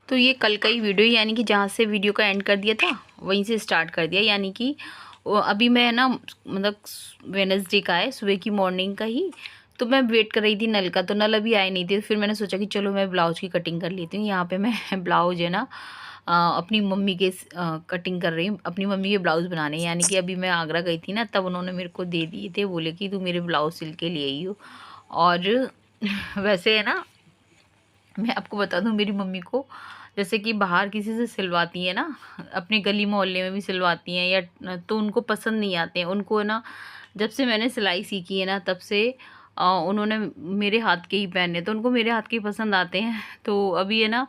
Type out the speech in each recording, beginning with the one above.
तो ये कल का ही वीडियो, यानी कि जहाँ से वीडियो का एंड कर दिया था वहीं से स्टार्ट कर दिया। यानी कि अभी मैं ना मतलब वेडनेसडे का है, सुबह की मॉर्निंग का ही। तो मैं वेट कर रही थी नल का, तो नल अभी आए नहीं थे। फिर मैंने सोचा कि चलो मैं ब्लाउज की कटिंग कर लेती हूँ। यहाँ पे मैं ब्लाउज है ना अपनी मम्मी के कटिंग कर रही हूँ, अपनी मम्मी के ब्लाउज बनाने। यानी कि अभी मैं आगरा गई थी ना, तब उन्होंने मेरे को दे दिए थे, बोले कि तू मेरे ब्लाउज सिल के ले आई हो। और वैसे है ना, मैं आपको बता दूं, मेरी मम्मी को जैसे कि बाहर किसी से सिलवाती है ना, अपने गली मोहल्ले में भी सिलवाती हैं या, तो उनको पसंद नहीं आते हैं। उनको है ना, जब से मैंने सिलाई सीखी है ना, तब से उन्होंने मेरे हाथ के ही पहने, तो उनको मेरे हाथ के ही पसंद आते हैं। तो अभी है ना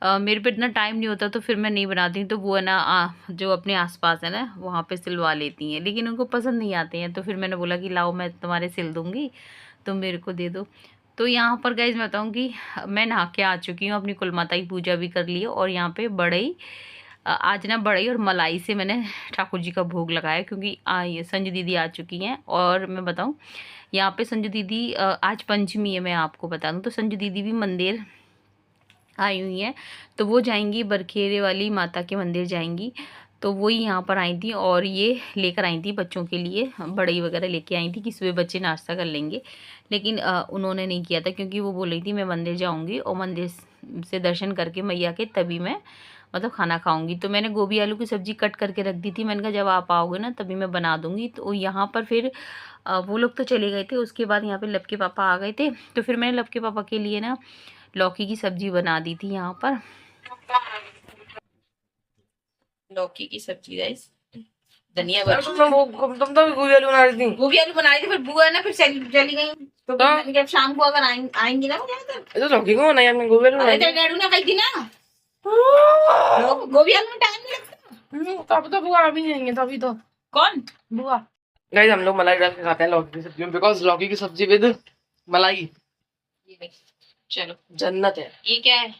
मेरे पे इतना टाइम नहीं होता, तो फिर मैं नहीं बनाती हूँ। तो वो है ना जो अपने आसपास है ना वहाँ पे सिलवा लेती हैं, लेकिन उनको पसंद नहीं आते हैं। तो फिर मैंने बोला कि लाओ मैं तुम्हारे सिल दूँगी, तुम मेरे को दे दो। तो यहाँ पर गाइज मैं बताऊँ कि मैं नहा के आ चुकी हूँ, अपनी कुलमाता की पूजा भी कर ली है। और यहाँ पे बढ़ई आज ना बढ़ई और मलाई से मैंने ठाकुर जी का भोग लगाया, क्योंकि ये संजू दीदी आ चुकी हैं। और मैं बताऊँ यहाँ पे संजू दीदी आज पंचमी है, मैं आपको बता दूँ। तो संजू दीदी भी मंदिर आई हुई हैं, तो वो जाएंगी बरखेरे वाली माता के मंदिर जाएंगी। तो वही यहाँ पर आई थी और ये लेकर आई थी बच्चों के लिए, बड़ई वगैरह लेके आई थी कि सुबह बच्चे नाश्ता कर लेंगे। लेकिन उन्होंने नहीं किया था, क्योंकि वो बोल रही थी मैं मंदिर जाऊँगी और मंदिर से दर्शन करके मैया के तभी मैं मतलब खाना खाऊंगी। तो मैंने गोभी आलू की सब्ज़ी कट करके रख दी थी। मैंने कहा जब आप आओगे ना तभी मैं बना दूँगी। तो यहाँ पर फिर वो लोग तो चले गए थे, उसके बाद यहाँ पे लब के पापा आ गए थे। तो फिर मैंने लब के पापा के लिए ना लौकी की सब्जी बना दी थी। यहाँ पर लौकी की सब्जी गाइस, धनिया तुम तो भी गोभी आलू बना रही थी। गोभी आलू बनाई थी, फिर बुआ ना फिर चली गई। तो मैंने कहा शाम को अगर आएंगी ना तो लौकी को बनाई आपने, गोभी आलू अरे बनाई तेरे थी। डैडू ने कही थी ना गोभी आलू में टाइम नहीं लगता। तब तो बुआ अभी नहीं आएंगे, तभी तो। कौन? बुआ। गाइस हम लोग मलाई डाल के खाते हैं लौकी की सब्जी में, बिकॉज लौकी की सब्जी विद मलाई चलो जन्नत है। ये क्या है?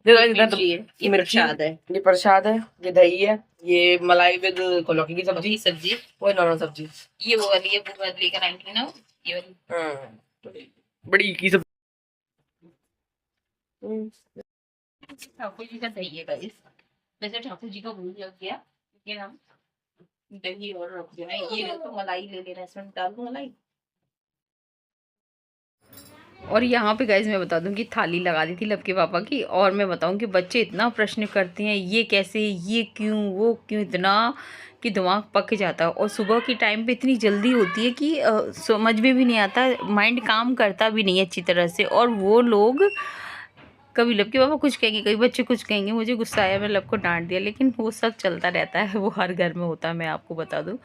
ये प्रसाद है, ये प्रसाद है, ये दही है, ये मलाई विद लौकी की सब्जी सब्जी वो नॉर्मल सब्जी। ये वो वाली है, बुआ लेकर आई थी ना ये वाली। बड़ी की सब्जी। ठाकुर जी का दही है गाइस, वैसे ठाकुर जी का भूल गया, लेकिन हम दही और रख देना। ये तो मलाई ले लेना, इसमें डाल दूं मलाई। और यहाँ पे गाइज मैं बता दूं कि थाली लगा दी थी लब के पापा की। और मैं बताऊं कि बच्चे इतना प्रश्न करते हैं, ये कैसे, ये क्यों, वो क्यों, इतना कि दिमाग पक जाता है। और सुबह की टाइम पे इतनी जल्दी होती है कि समझ में भी नहीं आता, माइंड काम करता भी नहीं है अच्छी तरह से। और वो लोग कभी लब के पापा कुछ कहेंगे, कभी बच्चे कुछ कहेंगे। मुझे गुस्सा आया, मैं लब को डांट दिया, लेकिन वो सब चलता रहता है, वो हर घर में होता है, मैं आपको बता दूं।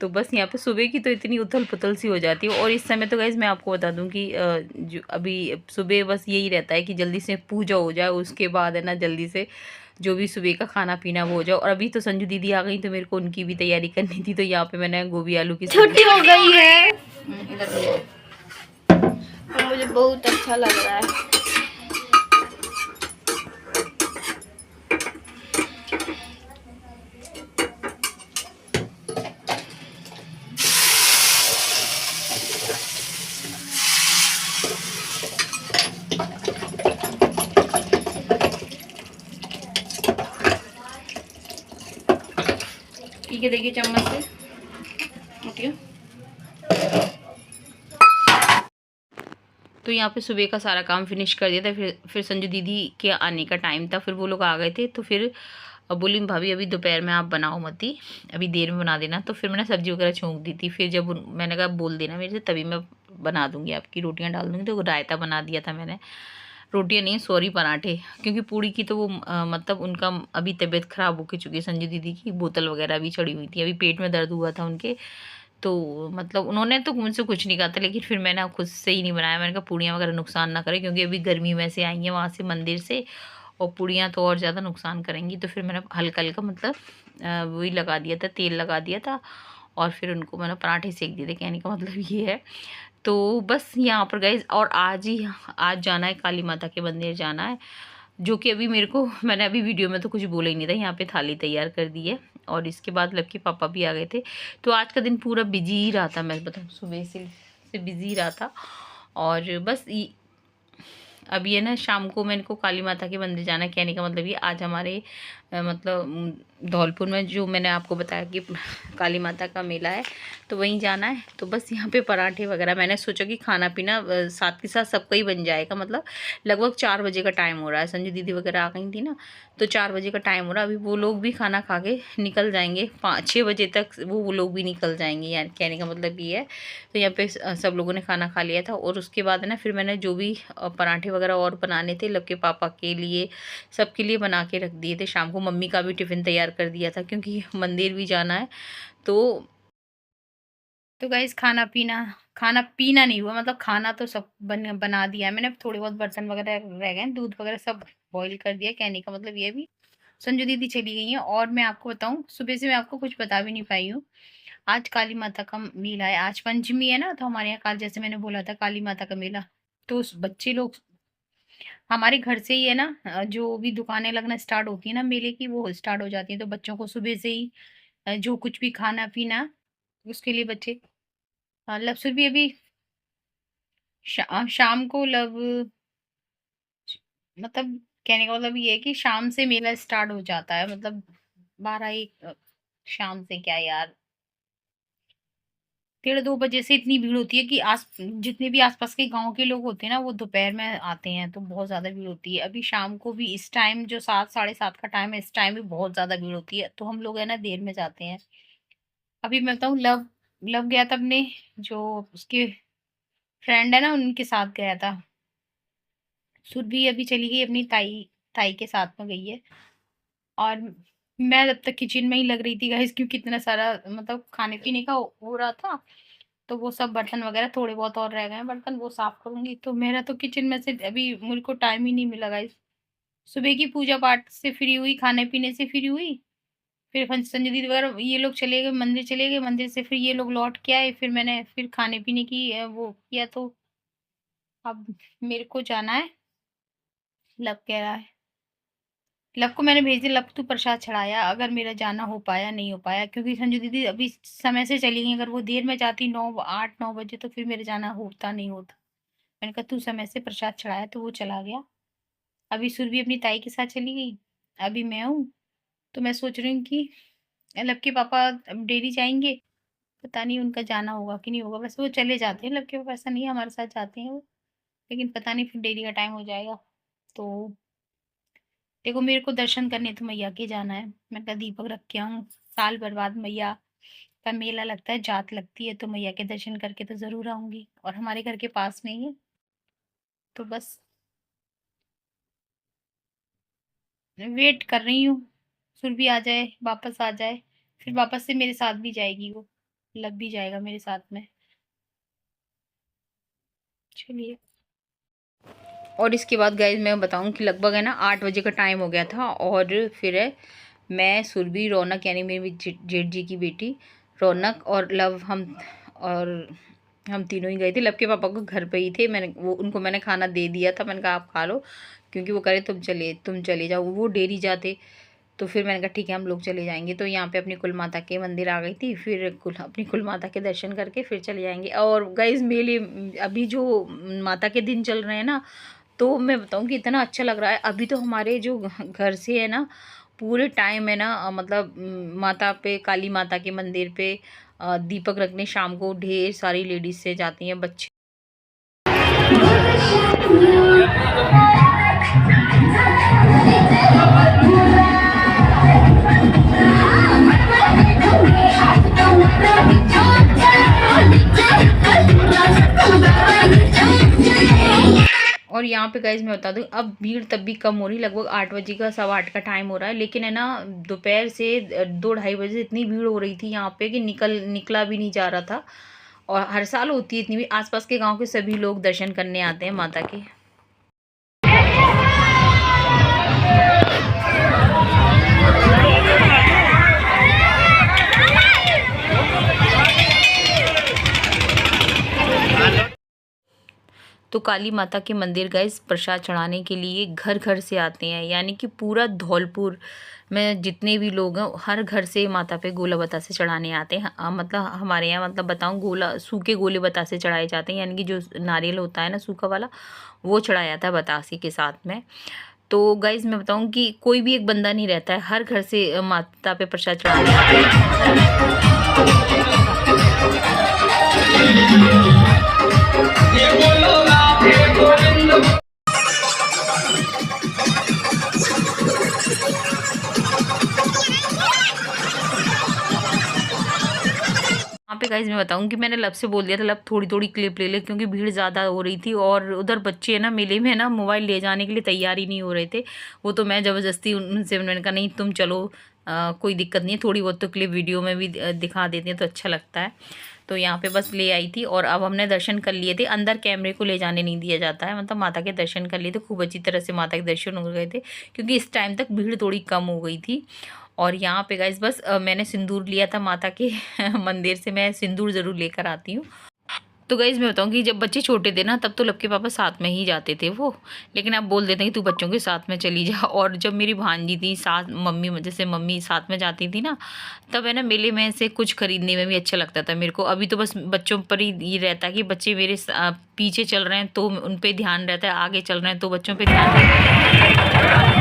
तो बस यहाँ पे सुबह की तो इतनी उथल पुथल सी हो जाती है। और इस समय तो गाइज़ मैं आपको बता दूं कि जो अभी सुबह बस यही रहता है कि जल्दी से पूजा हो जाए, उसके बाद है ना जल्दी से जो भी सुबह का खाना पीना वो हो जाए। और अभी तो संजू दीदी आ गई, तो मेरे को उनकी भी तैयारी करनी थी। तो यहाँ पे मैंने गोभी आलू की छुट्टी हो गई है, इधर मुझे बहुत अच्छा लग रहा है। ठीक है, देखिए चम्मच से ओके। तो यहाँ पे सुबह का सारा काम फिनिश कर दिया था। फिर संजू दीदी के आने का टाइम था, फिर वो लोग आ गए थे। तो फिर अब बोली भाभी अभी दोपहर में आप बनाओ मत ही, अभी देर में बना देना। तो फिर मैंने सब्जी वगैरह छोंक दी थी। फिर जब मैंने कहा बोल देना मेरे से, तभी मैं बना दूँगी, आपकी रोटियाँ डाल दूँगी। तो रायता बना दिया था मैंने, रोटियाँ नहीं सॉरी पराठे, क्योंकि पूड़ी की तो वो मतलब उनका अभी तबीयत ख़राब हो चुकी है संजू दीदी की, बोतल वगैरह भी चढ़ी हुई थी, अभी पेट में दर्द हुआ था उनके। तो मतलब उन्होंने तो मुझसे कुछ नहीं कहा था, लेकिन फिर मैंने खुद से ही नहीं बनाया। मैंने कहा पूड़ियाँ वगैरह नुकसान ना करें, क्योंकि अभी गर्मी में से आई हैं वहाँ से मंदिर से, और पूड़ियाँ तो और ज़्यादा नुकसान करेंगी। तो फिर मैंने हल्का हल्का मतलब वही लगा दिया था, तेल लगा दिया था, और फिर उनको मैंने पराठे सेक दिए थे, कहने का मतलब ये है। तो बस यहाँ पर गए, और आज जाना है, काली माता के मंदिर जाना है, जो कि अभी मेरे को मैंने अभी वीडियो में तो कुछ बोला ही नहीं था। यहाँ पे थाली तैयार कर दी है, और इसके बाद लकी पापा भी आ गए थे। तो आज का दिन पूरा बिजी ही रहा था, मैं बताऊँ सुबह से बिजी रहा था। और बस अभी है ना शाम को मैंने को काली माता के मंदिर जाना है। कहने का मतलब ये आज हमारे मतलब धौलपुर में जो मैंने आपको बताया कि काली माता का मेला है, तो वहीं जाना है। तो बस यहाँ पे पराठे वगैरह मैंने सोचा कि खाना पीना साथ के साथ सबका ही बन जाएगा। मतलब लगभग 4 बजे का टाइम हो रहा है, संजू दीदी वगैरह आ गई थी ना, तो 4 बजे का टाइम हो रहा है। अभी वो लोग भी खाना खा के निकल जाएंगे, 5-6 बजे तक वो लोग भी निकल जाएंगे, यानी कहने का मतलब ये है। तो यहाँ पे सब लोगों ने खाना खा लिया था और उसके बाद है ना फिर मैंने जो भी पराठे वगैरह और बनाने थे लब के पापा के लिए, सबके लिए बना के रख दिए थे। शाम को मम्मी का भी टिफ़िन तैयार कर दिया था क्योंकि मंदिर भी जाना है। तो गाइस खाना पीना नहीं हुआ, मतलब खाना तो सब बना दिया है मैंने। थोड़े बहुत बर्तन वगैरह रह गए, दूध वगैरह सब बॉईल कर दिया। कहने का मतलब ये भी संजू दीदी चली गई हैं। और मैं आपको बताऊं, सुबह से मैं आपको कुछ बता भी नहीं पाई हूँ। आज काली माता का मेला है, आज पंचमी है ना, तो हमारे यहाँ काल, जैसे मैंने बोला था, काली माता का मेला। तो बच्चे लोग हमारे घर से ही है ना, जो भी दुकानें लगना स्टार्ट होती है ना मेले की, वो स्टार्ट हो जाती है। तो बच्चों को सुबह से ही जो कुछ भी खाना पीना उसके लिए बच्चे लपसुर भी अभी शाम को मतलब कहने का मतलब ये है कि शाम से मेला स्टार्ट हो जाता है। मतलब 12-1 शाम से क्या यार, 1:30-2 बजे से इतनी भीड़ होती है कि जितने भी आसपास के गांव के लोग होते हैं ना, वो दोपहर में आते हैं, तो बहुत ज़्यादा भीड़ होती है। अभी शाम को भी इस टाइम जो 7-7:30 का टाइम है, इस टाइम भी बहुत ज़्यादा भीड़ होती है। तो हम लोग है ना देर में जाते हैं। अभी मैं बताऊँ, लव लव गया था अपने, जो उसके फ्रेंड है ना उनके साथ गया था। सुरभि अभी चली गई अपनी ताई ताई के साथ में गई है। और मैं जब तक किचन में ही लग रही थी गाइस, क्योंकि इतना सारा मतलब खाने पीने का हो रहा था। तो वो सब बर्तन वगैरह थोड़े बहुत और रह गए हैं बर्तन, वो साफ करूंगी। तो मेरा तो किचन में से अभी मुझे को टाइम ही नहीं मिला गाइस। सुबह की पूजा पाठ से फ्री हुई, खाने पीने से फ्री हुई, फिर संजय दीदी वगैरह ये लोग चले गए, मंदिर चले गए, मंदिर से फिर ये लोग लौट के आए, फिर मैंने फिर खाने पीने की वो किया। तो अब मेरे को जाना है। लब कह रहा है, लब को मैंने भेज दिया, लब तू प्रसाद चढ़ाया। अगर मेरा जाना हो पाया नहीं हो पाया, क्योंकि संजू दीदी अभी समय से चली गई, अगर वो देर में जाती 9-8-9 बजे, तो फिर मेरे जाना होता नहीं होता। मैंने कहा तू समय से प्रसाद चढ़ाया, तो वो चला गया। अभी सुरभि अपनी ताई के साथ चली गई, अभी मैं हूँ। तो मैं सोच रही हूँ कि लब के पापा अब डेली जाएंगे, पता नहीं उनका जाना होगा कि नहीं होगा। वैसे वो चले जाते हैं लब के पापा, ऐसा नहीं है, हमारे साथ जाते हैं वो, लेकिन पता नहीं फिर डेली का टाइम हो जाएगा। तो देखो मेरे को दर्शन करने तो मैया के जाना है। मैं कहा दीपक रख के आऊँ, साल भर बाद मैया का मेला लगता है, जात लगती है, तो मैया के दर्शन करके तो ज़रूर आऊँगी। और हमारे घर के पास में ही है, तो बस वेट कर रही हूँ सुरभि आ जाए, वापस आ जाए, फिर वापस से मेरे साथ भी जाएगी वो, लग भी जाएगा मेरे साथ में। चलिए। और इसके बाद गाइज मैं बताऊं कि लगभग है ना 8 बजे का टाइम हो गया था। और फिर है मैं, सुरभि, रौनक यानी मेरी जेठ जी की बेटी रौनक और लव, हम तीनों ही गए थे। लब के पापा को घर पे ही थे, उनको मैंने खाना दे दिया था। मैंने कहा आप खा लो, क्योंकि वो करे तुम चले जाओ, वो डेरी जाते। तो फिर मैंने कहा ठीक है हम लोग चले जाएंगे। तो यहाँ पे अपनी कुल माता के मंदिर आ गई थी, फिर अपनी कुल माता के दर्शन करके फिर चले जाएंगे। और गाइज मेले अभी जो माता के दिन चल रहे हैं ना, तो मैं बताऊँ कि इतना अच्छा लग रहा है। अभी तो हमारे जो घर से है ना, पूरे टाइम है ना, मतलब माता पे, काली माता के मंदिर पे दीपक रखने शाम को ढेर सारी लेडीज से जाती हैं, बच्चे। और यहाँ पे गाइज मैं बता दूँ, अब भीड़ तब भी कम हो रही, लगभग 8 बजे का, 7:15 का टाइम हो रहा है। लेकिन है ना दोपहर से 2-2:30 बजे इतनी भीड़ हो रही थी यहाँ पे कि निकला भी नहीं जा रहा था। और हर साल होती है इतनी भी, आसपास के गांव के सभी लोग दर्शन करने आते हैं माता के। तो काली माता के मंदिर गाइस प्रसाद चढ़ाने के लिए घर घर से आते हैं, यानी कि पूरा धौलपुर में जितने भी लोग हैं हर घर से माता पे गोला बतासे चढ़ाने आते हैं। मतलब हमारे यहाँ मतलब बताऊँ गोला सूखे गोले बतासे चढ़ाए जाते हैं, यानी कि जो नारियल होता है ना सूखा वाला वो चढ़ाया जाता है बतासे के साथ में। तो गाइज़ मैं बताऊँ कि कोई भी एक बंदा नहीं रहता है, हर घर से माता पे प्रसाद चढ़ाने आते हैं। यहाँ पे गाइज मैं बताऊँ कि मैंने लब से बोल दिया था लब थोड़ी थोड़ी क्लिप ले ले, क्योंकि भीड़ ज़्यादा हो रही थी और उधर बच्चे है ना मेले में ना मोबाइल ले जाने के लिए तैयार ही नहीं हो रहे थे। वो तो मैं ज़बरदस्ती उनसे मैंने कहा नहीं तुम चलो, कोई दिक्कत नहीं है, थोड़ी बहुत तो क्लिप वीडियो में भी दिखा देती हैं तो अच्छा लगता है। तो यहाँ पे बस ले आई थी और अब हमने दर्शन कर लिए थे। अंदर कैमरे को ले जाने नहीं दिया जाता है, मतलब माता के दर्शन कर लिए थे, खूब अच्छी तरह से माता के दर्शन हो गए थे, क्योंकि इस टाइम तक भीड़ थोड़ी कम हो गई थी। और यहाँ पे गाइस बस मैंने सिंदूर लिया था माता के मंदिर से, मैं सिंदूर ज़रूर लेकर आती हूँ। तो गाइस मैं बताऊँ कि जब बच्चे छोटे थे ना तब तो लब के पापा साथ में ही जाते थे वो, लेकिन अब बोल देते हैं कि तू बच्चों के साथ में चली जा। और जब मेरी भांजी थी साथ मम्मी, जैसे मम्मी साथ में जाती थी ना, तब है ना मेले में से कुछ खरीदने में भी अच्छा लगता था मेरे को। अभी तो बस बच्चों पर ही ये रहता है कि बच्चे मेरे पीछे चल रहे हैं तो उन पर ध्यान रहता है, आगे चल रहे हैं तो बच्चों पर ध्यान रहता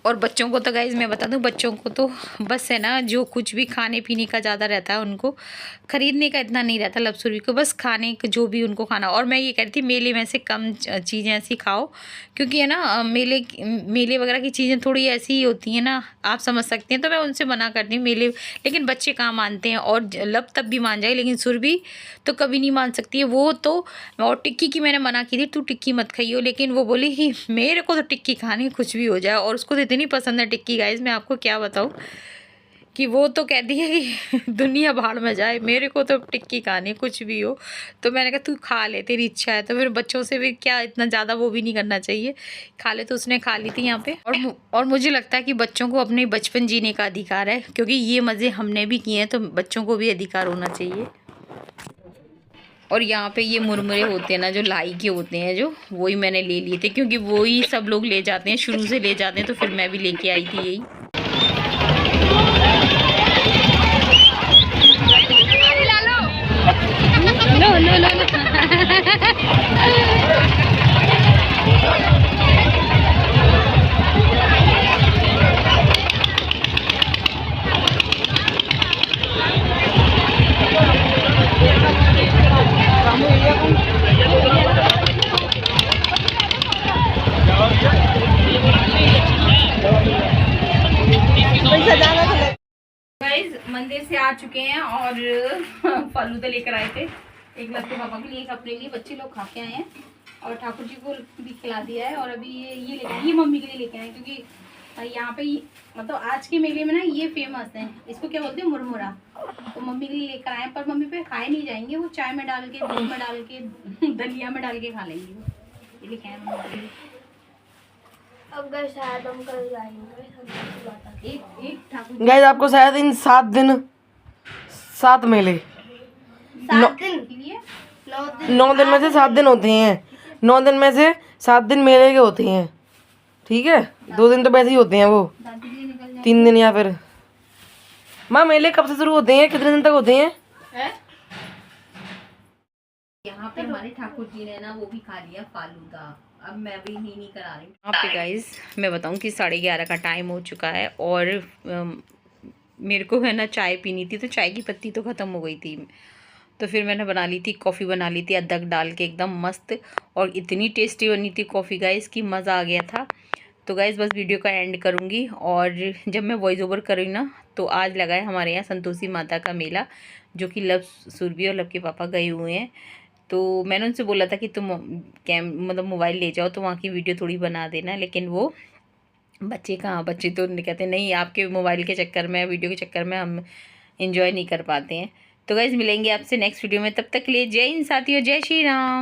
और बच्चों को तो गाइज़ मैं बता दूं, बच्चों को तो बस है ना जो कुछ भी खाने पीने का ज़्यादा रहता है, उनको खरीदने का इतना नहीं रहता लपसुरी को, बस खाने का जो भी उनको खाना। और मैं ये कह रही थी मेले में से कम चीज़ें ऐसी खाओ, क्योंकि है ना मेले वगैरह की चीज़ें थोड़ी ऐसी ही होती हैं ना, आप समझ सकते हैं। तो मैं उनसे मना करती हूँ मेले, लेकिन बच्चे कहाँ मानते हैं, और लब तब भी मान जाए लेकिन सुरभि तो कभी नहीं मान सकती है वो तो। और टिक्की की मैंने मना की थी तू टिक्की मत खाइयो, लेकिन वो बोली कि मेरे को तो टिक्की खानी कुछ भी हो जाए, और उसको तो इतनी पसंद है टिक्की गाइस मैं आपको क्या बताऊँ, कि वो तो कहती है कि दुनिया भाड़ में जाए, मेरे को तो टिक्की खानी कुछ भी हो। तो मैंने कहा तू खा ले, तेरी इच्छा है। तो फिर बच्चों से भी क्या इतना ज़्यादा वो भी नहीं करना चाहिए, खा ले। तो उसने खा ली थी यहाँ पे। और मुझे लगता है कि बच्चों को अपने बचपन जीने का अधिकार है, क्योंकि ये मज़े हमने भी किए हैं, तो बच्चों को भी अधिकार होना चाहिए। और यहाँ पे ये मुरमुरे होते हैं ना जो लाई के होते हैं, जो वही मैंने ले लिए थे, क्योंकि वही सब लोग ले जाते हैं, शुरू से ले जाते हैं, तो फिर मैं भी लेके आई थी यही। लो लो लो लो। गाइस मंदिर से आ चुके हैं और फालूदा लेकर आए थे, एक लड़के पापा के लिए, एक अपने लिए, बच्चे लोग खा के आए हैं और ठाकुर जी को भी खिला दिया है। और अभी ये लेके आए, ये मम्मी के लिए लेके आए, क्योंकि यहाँ पे मतलब आज के मेले में ना ये फेमस है, इसको क्या बोलते हैं मुरमुरा। तो मम्मी के लिए लेकर आए, पर मम्मी पे खाए नहीं जाएंगे, वो चाय में डाल के, दूध में डाल के, दलिया में डाल के खा लेंगी वो, ये लेके आए मम्मी। अब गए शायद हम कल जाएंगे। गाइस आपको शायद इन 7 दिन 7 मेले 7 दिन 9 दिन में से 7 दिन होते हैं, 9 दिन में से 7 दिन मेले के होते हैं, ठीक है। 2 दिन तो वैसे ही होते हैं, वो 3 दिन या फिर माँ मेले कब से शुरू होते हैं, कितने दिन तक होते हैं? यहाँ पे हमारे ठाकुर जी ने ना वो भी खा लिया फालूदा, अब मैं भी नहीं करा रही। यहाँ पे गाइस मैं बताऊँ कि 11:30 का टाइम हो चुका है और मेरे को है ना चाय पीनी थी, तो चाय की पत्ती तो ख़त्म हो गई थी, तो फिर मैंने बना ली थी कॉफ़ी, बना ली थी अदरक डाल के एकदम मस्त, और इतनी टेस्टी बनी थी कॉफ़ी गाइस कि मज़ा आ गया था। तो गाइस बस वीडियो का एंड करूँगी, और जब मैं वॉइस ओवर करूँ ना, तो आज लगा है हमारे यहाँ संतोषी माता का मेला, जो कि लब सुरभि और लब के पापा गए हुए हैं। तो मैंने उनसे बोला था कि तुम मतलब मोबाइल ले जाओ तो वहाँ की वीडियो थोड़ी बना देना, लेकिन वो बच्चे कहाँ, बच्चे तो कहते नहीं आपके मोबाइल के चक्कर में, वीडियो के चक्कर में हम इंजॉय नहीं कर पाते हैं। तो गाइस मिलेंगे आपसे नेक्स्ट वीडियो में, तब तक के लिए जय हिंद साथियों, जय श्री राम।